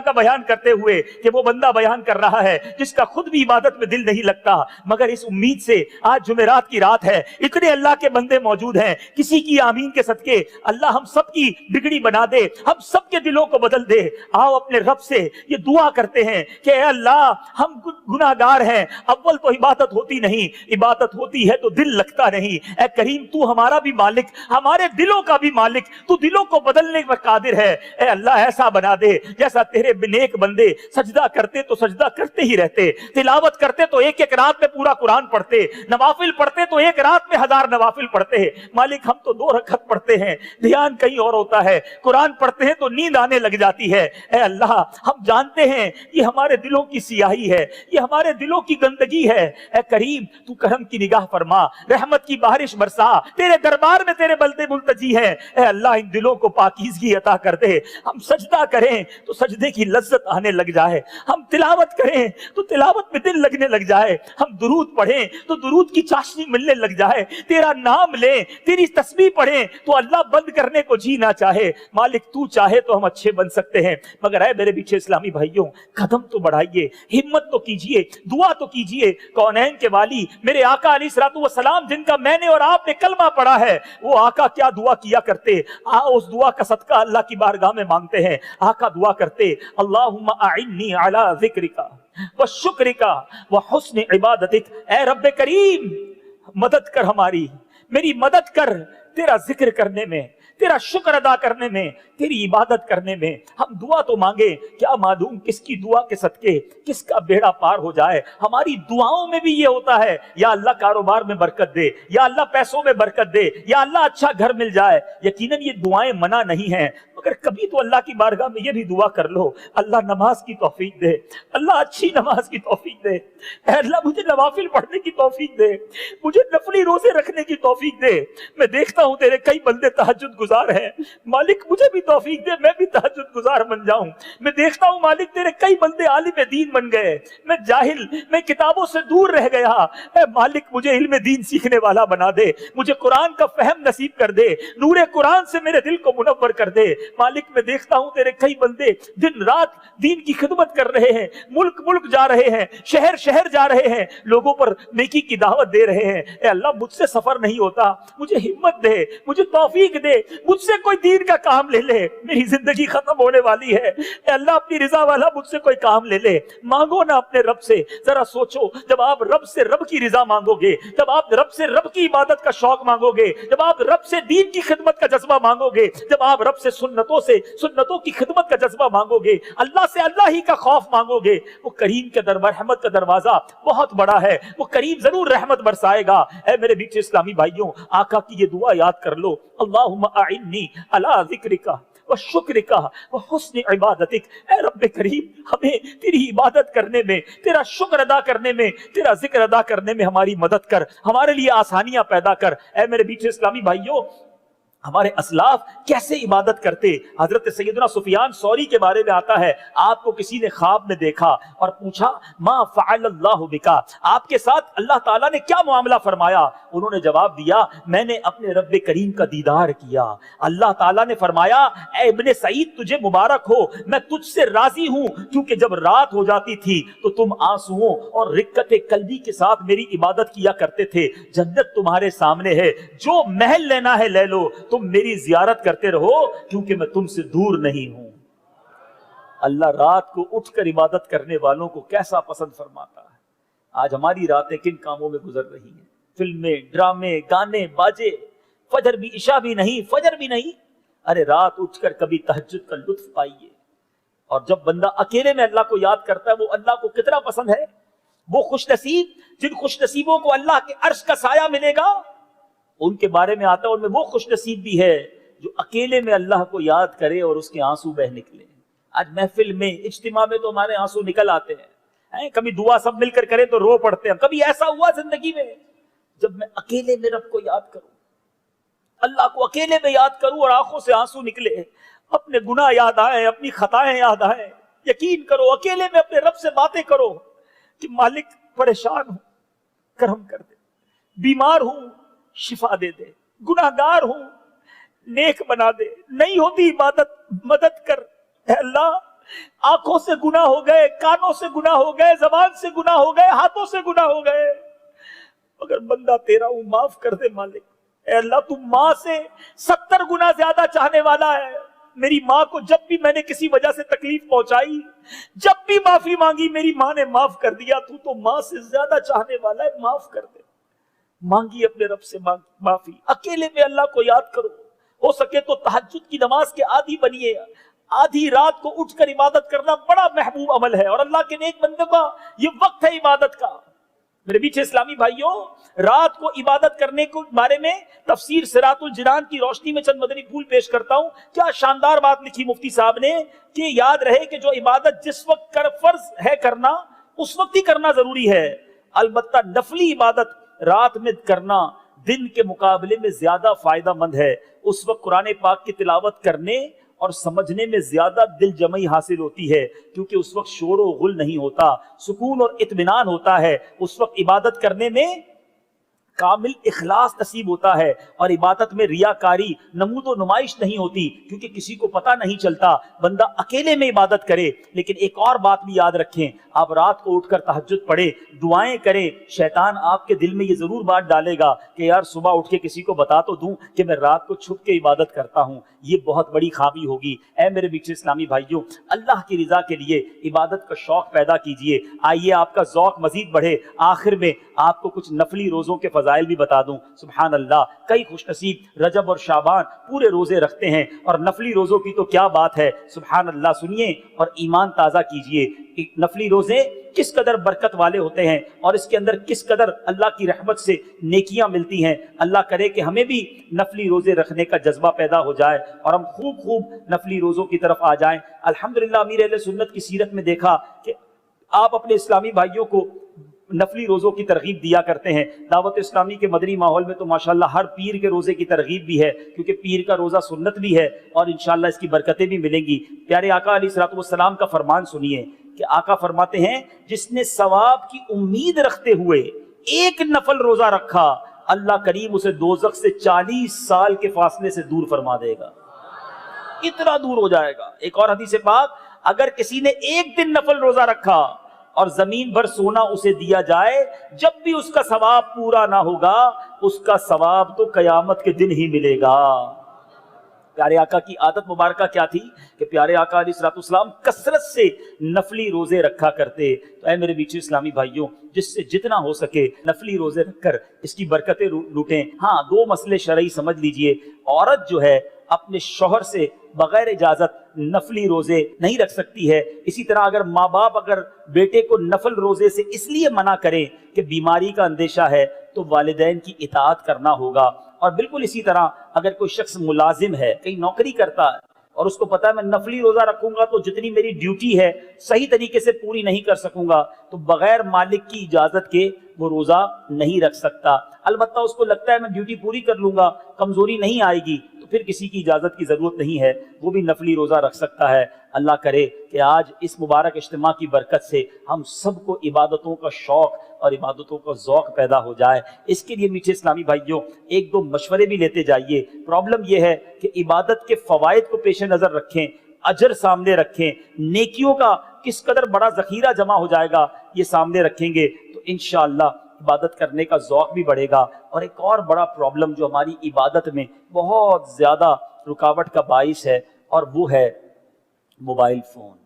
का बयान करते हुए कि वो बंदा बयान कर रहा है जिसका खुद भी इबादत में दिल नहीं लगता, मगर इस उम्मीद से आज जुमेरात की रात है, इतने अल्लाह के बंदे मौजूद हैं, किसी की आमीन के सदके अल्लाह हम सब की बिगड़ी बना दे, हम सब के दिलों को बदल दे। आओ अपने रब से ये दुआ करते हैं कि ऐ अल्लाह हम गुनाहगार हैं, अव्वल तो इबादत होती नहीं, इबादत होती है तो दिल लगता नहीं। ऐ करीम तू हमारा भी मालिक, हमारे दिलों का भी मालिक, तू दिलों को बदलने पर कादिर है। ऐ अल्लाह ऐसा बना दे जैसा तेरे नेक बंदे सजदा करते तो सजदा करते ही रहते, तिलावत करते तो एक एक रात में पूरा कुरान पढ़ते, नवाफिल पढ़ते तो एक रात में 1000 नवाफिल पढ़ते हैं। मालिक हम तो 2 रकअत पढ़ते हैं, ध्यान कहीं और होता है, कुरान पढ़ते हैं तो नींद आने लग जाती है। ऐ अल्लाह हम जानते हैं ये हमारे दिलों की सियाही है, ये हमारे दिलों की गंदगी है। ऐ करीम तू करम की निगाह फरमा, रहमत की बारिश बरसा, तेरे दरबार में तेरे बंदे मुल्तजी हैं। ऐ अल्लाह इन दिलों को पाकीज़गी अता कर दे, हम सजदा करें तो सजदे की लज्जत आने लग जाए, हम तिलावत करें तो तिलावत में दिल लगने लग जाए, हम दुरूद पढ़ें तो दुरूद की चाशनी मिलने लग जाए, तेरा नाम लें, तेरी तस्बीह पढ़ें तो अल्लाह बंद करने को जी ना चाहे। मालिक तू चाहे तो हम अच्छे बन सकते हैं, मगर ऐ मेरे पीछे इस्लामी भाइयों कदम तो बढ़ाइए, हिम्मत तो कीजिए, दुआ तो कीजिए। कौनैन के वाली मेरे आका अलैहिस्सलातु वस्सलाम जिनका मैंने और आपने कलमा पढ़ा है, वो आका क्या दुआ किया करते, आओ उस दुआ का सदका अल्लाह की बारगाह में मांगते हैं। आका दुआ करते, अल्लाहुम्मा अइन्नी अला ज़िक्रिका व शुक्रिका व हुस्न इबादतिक। ऐ रब्बे करीम मदद कर हमारी, मेरी मदद कर तेरा जिक्र करने में, तेरा शुक्र अदा करने में, तेरी इबादत करने में। हम दुआ तो मांगे, क्या मालूम किसकी दुआ के सदके किसका बेड़ा पार हो जाए। हमारी दुआओं में भी ये होता है, या अल्लाह कारोबार में बरकत दे, या अल्लाह पैसों में बरकत दे, या अल्लाह अच्छा घर मिल जाए। यकीनन ये दुआएं मना नहीं हैं, मगर कभी तो अल्लाह की बारगाह में ये भी दुआ कर लो, अल्लाह नमाज की तौफीक दे, अल्लाह अच्छी नमाज की तौफीक दे, अल्लाह मुझे नवाफिल पढ़ने की तौफीक दे, मुझे नफली रोजे रखने की तौफीक दे। मैं देखता हूं तेरे कई बंदे तहज्जुद गुजार हैं, मालिक मुझे भी तौफीक दे, मैं भी तहज्जुद गुजार बन जाऊं। मैं देखता हूं मालिक तेरे कई बंदे आलिम दीन बन गए, मैं जाहिल, मैं किताबों से दूर रह गया। ऐ मालिक मुझे इल्म दीन सीखने वाला बना दे, मुझे कुरान का फहम नसीब कर दे, नूरे कुरान से मेरे दिल को मुनव्वर कर दे। मालिक मैं देखता हूं तेरे कई बंदे दिन रात दीन की खिदमत कर रहे हैं, मुल्क मुल्क जा रहे हैं, शहर शहर जा रहे हैं, लोगों पर नेकी की दावत दे रहे हैं। ऐ अल्लाह मुझसे सफर नहीं होता, मुझे हिम्मत दे, मुझे तौफीक दे, मुझसे कोई दीन का काम ले ले, मेरी जिंदगी खत्म होने वाली है। ऐ अल्लाह अपनी रिजा वाला मुझसे कोई काम ले ले। मांगो ना अपने रब से, जरा सोचो जब आप रब से रब की रिजा मांगोगे, जब आप रब से रब की इबादत का शौक मांगोगे, जब आप रब से दीन की खिदमत का जज्बा मांगोगे, जब आप रब से सुन्नतों की खिदमत का जज्बा मांगोगे, अल्लाह से अल्लाह ही का खौफ मांगोगे, वो करीम के दरबार रहमत का दरवाजा बहुत बड़ा है, वो करीम जरूर रहमत बरसाएगा। ऐ मेरे बीच इस्लामी भाइयों आका की ये दुआ याद कर लो, अल्लाहुम्मा अइन्नी अला ज़िक्रिका व शुक्रिका व हुस्न इबादतिक। ऐ रब्बे करीम हमें तेरी इबादत करने में, तेरा शुक्र अदा करने में, तेरा जिक्र अदा करने में हमारी मदद कर, हमारे लिए आसानियां पैदा कर। ऐ मेरे बीच इस्लामी भाइयों हमारे असलाफ कैसे इबादत करते। हजरत सैयदना सुफियान सौरी के बारे में आता है, आपको किसी ने ख्वाब में देखा और पूछा मा फ़अलल्लाहु बिका, आपके साथ अल्लाह ताला ने क्या मामला फरमाया। उन्होंने जवाब दिया, मैंने अपने रब्बे करीम का दीदार किया। अल्लाह ताला ने फरमाया, ऐ इब्ने सईद तुझे मुबारक हो, मैं तुझसे राजी हूं, क्योंकि जब रात हो जाती थी तो तुम आंसुओं और रिक्कत कल्बी के साथ मेरी इबादत किया करते थे। जन्नत तुम्हारे सामने है, जो महल लेना है ले लो, तुम मेरी जियारत करते रहो, क्योंकि मैं तुमसे दूर नहीं हूं। अल्लाह रात को उठकर इबादत करने वालों को कैसा पसंद फरमाता है। आज हमारी रातें किन कामों में गुजर रही हैं, फिल्में, ड्रामे, गाने, बाजे, फजर भी, इशा भी नहीं, फजर भी नहीं। अरे रात उठकर कभी तहज्जुद का लुत्फ पाइए। और जब बंदा अकेले में अल्लाह को याद करता है, वो अल्लाह को कितना पसंद है। वो खुशनसीब जिन खुशनसीबों को अल्लाह के अर्श का साया मिलेगा, उनके बारे में आता है, उनमें वो खुशनसीब भी है जो अकेले में अल्लाह को याद करे और उसके आंसू बह निकले। आज महफिल में, इज्तिमा में तो हमारे आंसू निकल आते हैं, कभी दुआ सब मिलकर करें तो रो पड़ते हैं। कभी ऐसा हुआ जिंदगी में जब मैं अकेले में रब को याद करूं, अल्लाह को अकेले में याद करूं और आंखों से आंसू निकले, अपने गुनाह याद आए, अपनी खताएं याद आए। यकीन करो अकेले में अपने रब से बातें करो कि मालिक परेशान हूं, करम कर दे, बीमार हूं, शिफा दे दे, गुनाहगार हूं, नेक बना दे, नहीं होती इबादत, मदद कर। अल्लाह आंखों से गुनाह हो गए, कानों से गुनाह हो गए, जबान से गुनाह हो गए, हाथों से गुनाह हो गए, मगर बंदा तेरा हूं, माफ कर दे मालिक। ए अल्लाह, तू मां से 70 गुना ज्यादा चाहने वाला है। मेरी माँ को जब भी मैंने किसी वजह से तकलीफ पहुंचाई, जब भी माफी मांगी, मेरी माँ ने माफ कर दिया। तू तो माँ से ज्यादा चाहने वाला है, माफ कर दे। मांगी अपने रब से माफी। अकेले में अल्लाह को याद करो, हो सके तो तहज्जुद की नमाज के आदी बनिए। आधी रात को उठकर इबादत करना बड़ा महबूब अमल है और अल्लाह के नेक बंदे का ये वक्त है इबादत का। मेरे पीछे इस्लामी भाइयों, रात को इबादत करने के बारे में तफसीर सिरातुल जिनान की रोशनी में चंद मदनी फूल पेश करता हूं। क्या शानदार बात लिखी मुफ्ती साहब ने कि याद रहे कि जो इबादत जिस वक्त फर्ज है करना, उस वक्त ही करना जरूरी है। अलबत्ता नफली इबादत रात में करना दिन के मुकाबले में ज्यादा फायदा मंद है। उस वक्त कुरान पाक की तिलावत करने और समझने में ज्यादा दिल जमई हासिल होती है, क्योंकि उस वक्त शोर व गुल नहीं होता, सुकून और इत्मीनान होता है। उस वक्त इबादत करने में कामिल इखलास नसीब होता है और इबादत में रियाकारी, नमूदो नुमाइश नहीं होती, क्योंकि किसी को पता नहीं चलता। बंदा अकेले में इबादत करे। लेकिन एक और बात भी याद रखें, आप रात को उठकर तहज्जुद पढ़े, दुआएं करें, शैतान आपके दिल में ये जरूर बात डालेगा कि यार सुबह उठ के किसी को बता तो दूं कि मैं रात को छुप के इबादत करता हूं। ये बहुत बड़ी खामी होगी। ऐ मेरे बीच इस्लामी भाइयों, अल्लाह की रजा के लिए इबादत का शौक पैदा कीजिए। आइए आपका ज़ौक़ मजीद बढ़े। आखिर में आपको कुछ नफली रोज़ों के फजाइल भी बता दूं। सुभान अल्लाह, कई खुशनसीब रजब और शाबान पूरे रोजे रखते हैं और नफली रोज़ों की तो क्या बात है। सुभान अल्लाह, सुनिए और ईमान ताज़ा कीजिए। नफली रोजे किस कदर बरकत वाले होते हैं और इसके अंदर किस कदर अल्लाह की रहमत से नेकियां मिलती हैं। अल्लाह करे कि हमें भी नफली रोजे रखने का जज्बा पैदा हो जाए और हम खूब खूब नफली रोजों की तरफ आ जाएं। अल्हम्दुलिल्लाह, अमीर अहले सुन्नत की सीरत में देखा कि आप अपने इस्लामी भाइयों को नफली रोज़ों की तरगीब दिया करते हैं। दावत इस्लामी के मदनी माहौल में तो माशाल्लाह हर पीर के रोज़े की तरगीब भी है, क्योंकि पीर का रोज़ा सुन्नत भी है और इंशाअल्लाह इसकी बरकतें भी मिलेंगी। प्यारे आका अलैहिस्सलातु वस्सलाम का फरमान सुनिए कि आका फरमाते हैं, जिसने सवाब की उम्मीद रखते हुए एक नफल रोज़ा रखा, अल्लाह करीम उसे दोज़ख से 40 साल के फासले से दूर फरमा देगा। इतना दूर हो जाएगा। एक और हदीस पाक, अगर किसी ने एक दिन नफल रोज़ा रखा और जमीन भर सोना उसे दिया जाए, जब भी उसका सवाब पूरा ना होगा, उसका सवाब तो कयामत के दिन ही मिलेगा। प्यारे आका की आदत मुबारका क्या थी कि प्यारे आका अलैहिस्सलाम कसरत से नफली रोजे रखा करते। तो ऐ मेरे बीच इस्लामी भाइयों, जिससे जितना हो सके नफली रोजे रखकर इसकी बरकतें लूटें। हाँ, 2 मसले शरई समझ लीजिए। औरत जो है अपने शौहर से बगैर इजाजत नफली रोजे नहीं रख सकती है। इसी तरह अगर माँ बाप अगर बेटे को नफल रोजे से इसलिए मना करें कि बीमारी का अंदेशा है, तो वालिदैन की इताअत करना होगा। और बिल्कुल इसी तरह अगर कोई शख्स मुलाजिम है, कहीं नौकरी करता है और उसको पता है मैं नफली रोजा रखूंगा तो जितनी मेरी ड्यूटी है सही तरीके से पूरी नहीं कर सकूंगा, तो बगैर मालिक की इजाजत के वो रोजा नहीं रख सकता। अलबत्ता उसको लगता है मैं ड्यूटी पूरी कर लूंगा, कमजोरी नहीं आएगी, तो फिर किसी की इजाजत की जरूरत नहीं है, वो भी नफली रोजा रख सकता है। अल्लाह करे कि आज इस मुबारक इज्तिमा की बरकत से हम सबको इबादतों का शौक और इबादतों का ज़ौक़ पैदा हो जाए। इसके लिए मीठे इस्लामी भाइयों 1-2 मशवरे भी लेते जाइए। प्रॉब्लम यह है कि इबादत के फ़वाइद को पेश नज़र रखें, अजर सामने रखें, नेकियों का किस कदर बड़ा ज़ख़ीरा जमा हो जाएगा ये सामने रखेंगे तो इंशाअल्लाह इबादत करने का ज़ौक़ भी बढ़ेगा। और एक और बड़ा प्रॉब्लम जो हमारी इबादत में बहुत ज़्यादा रुकावट का बाइस है, और वो है मोबाइल फ़ोन।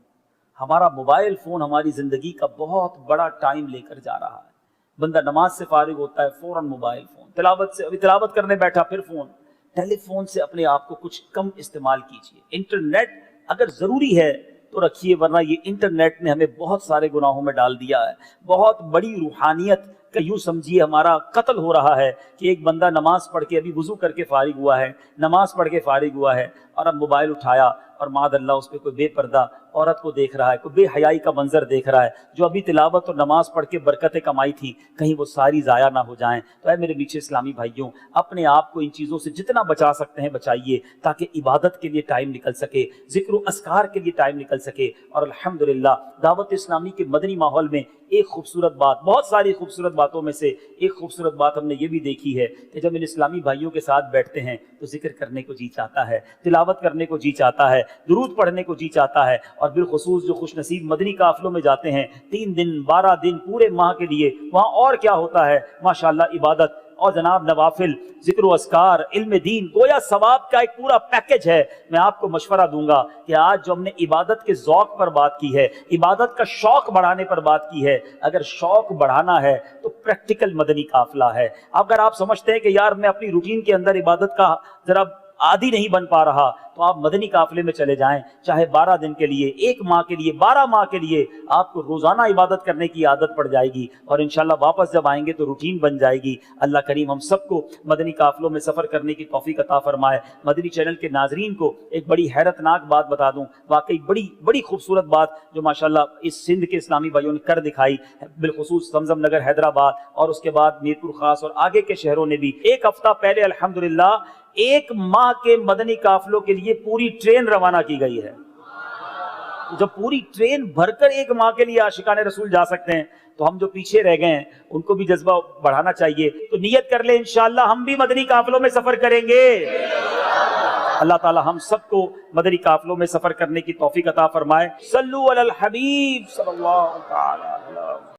हमारा मोबाइल फ़ोन हमारी ज़िंदगी का बहुत बड़ा टाइम लेकर जा रहा है। बंदा नमाज से फारिग होता है, फ़ौरन मोबाइल फ़ोन, तिलावत से अभी तिलावत करने बैठा फिर फ़ोन। टेलीफोन से अपने आप को कुछ कम इस्तेमाल कीजिए। इंटरनेट अगर ज़रूरी है तो रखिए, वरना ये इंटरनेट ने हमें बहुत सारे गुनाहों में डाल दिया है। बहुत बड़ी रूहानियत का यूँ समझिए हमारा कत्ल हो रहा है कि एक बंदा नमाज पढ़ के अभी वुज़ू करके फारिग हुआ है, नमाज पढ़ के फारिग हुआ है और अब मोबाइल उठाया और मादअल्लाह उस पर कोई बेपर्दा औरत को देख रहा है, कोई बेहयाई का मंजर देख रहा है। जो अभी तिलावत और नमाज पढ़ के बरकतें कमाई थी, कहीं वो सारी ज़ाया ना हो जाएं। तो ऐ मेरे नीचे इस्लामी भाइयों, अपने आप को इन चीज़ों से जितना बचा सकते हैं बचाइए, ताकि इबादत के लिए टाइम निकल सके, ज़िक्र अस्कार के लिए टाइम निकल सके। और अल्हम्दुलिल्लाह दावत इस्लामी के मदनी माहौल में एक खूबसूरत बात, बहुत सारी खूबसूरत बातों में से एक खूबसूरत बात हमने ये भी देखी है कि जब इन इस्लामी भाइयों के साथ बैठते हैं तो जिक्र करने को जी चाहता है, तिलावत करने को जी चाहता है, दुरूद पढ़ने को जी चाहता है। اور بالخصوص جو خوش نصیب مدنی قافلوں میں جاتے ہیں 3 دن 12 دن پورے ماہ کے لیے، وہاں اور کیا ہوتا ہے ماشاءاللہ، عبادت اور جناب نوافل، ذکر و اذکار، علم دین، گویا ثواب کا ایک پورا پیکج ہے۔ میں آپ کو مشورہ دوں گا کہ آج جو ہم نے عبادت کے ذوق پر بات کی ہے، عبادت کا شوق بڑھانے پر بات کی ہے، اگر شوق بڑھانا ہے تو پریکٹیکل مدنی قافلہ ہے۔ اگر آپ سمجھتے ہیں کہ یار میں اپنی روٹین کے اندر عبادت کا ذرا عادی نہیں بن پا رہا، تو آپ مدنی قافلے میں چلے جائیں، چاہے 12 دن کے لیے، 1 ماہ کے لیے، 12 ماہ کے لیے، آپ کو روزانہ عبادت کرنے کی عادت پڑ جائے گی، اور انشاءاللہ واپس جب آئیں گے تو روٹین بن جائے گی۔ اللہ کریم ہم سب کو مدنی قافلوں میں سفر کرنے کی توفیق عطا فرمائے۔ مدنی چینل کے ناظرین کو ایک بڑی حیرت ناک بات بتا دوں، واقعی بڑی خوبصورت بات جو ماشاءاللہ اس سندھ کے اسلامی بھائیوں نے کر دکھائی، بالخصوص زمزم نگر حیدرآباد اور اس کے بعد میر پور خاص اور آگے کے شہروں نے بھی۔ 1 ہفتہ پہلے الحمدللہ 1 ماہ کے مدنی قافلوں کے لیے پوری ٹرین روانہ کی گئی ہے۔ جب پوری ٹرین بھر کر 1 ماہ کے لیے عاشقان رسول جا سکتے ہیں تو ہم جو پیچھے رہ گئے ہیں ان کو بھی جذبہ بڑھانا چاہیے۔ تو نیت کر لیں انشاءاللہ ہم بھی مدنی قافلوں میں سفر کریں گے۔ اللہ تعالی ہم سب کو مدنی قافلوں میں سفر کرنے کی توفیق عطا فرمائے۔ صلو علی الحبیب صلی اللہ تعالی علیہ وسلم۔